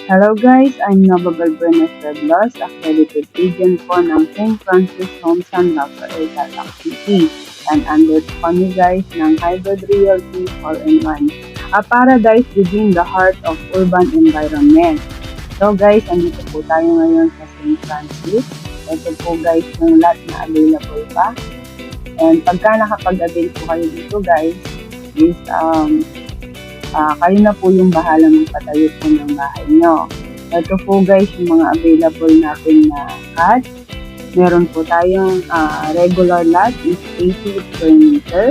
Hello guys, I'm Nova Balbuena Feblos, accredited agent po ng St. Francis Homes and Lot Tarlac City. And under po kami guys ng Hybrid Realty 4-in-1, a paradise within the heart of urban environment. So guys, andito po tayo ngayon sa St. Francis. Ito po guys yung lot na available pa. And pagka nakapag-avail po kayo dito guys, is kayo na po yung bahala magpatayo po ng bahay nyo. Ito po guys yung mga available natin na cut. Meron po tayong regular lot is 80 square meter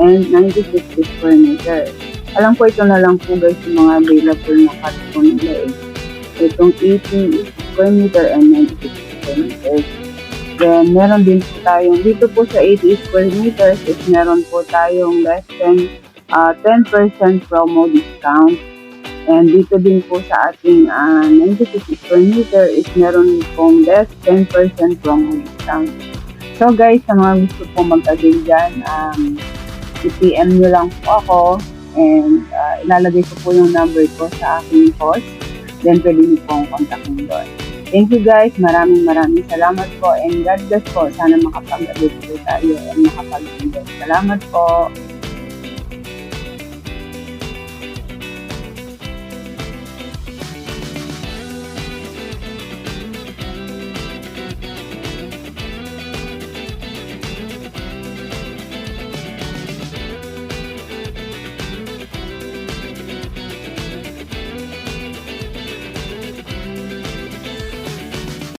and 96 square meter. Alam po ito na lang po guys yung mga available na cut po nila itong 80 square meter and 96 square meter. Then meron din po tayong dito po sa 80 square meters is meron po tayong less than 10% promo discount. And dito din po sa ating 96 square meter is meron pong less 10% promo discount. So guys, sa mga gusto po mag-avail dyan, i-PM nyo lang po ako and ilalagay ko po yung number ko sa aking post. Then pwede nyo pong kontakin doon. Thank you guys, maraming salamat po and God bless po. Sana makapag-avail po tayo and makapag-enjoy. Salamat po.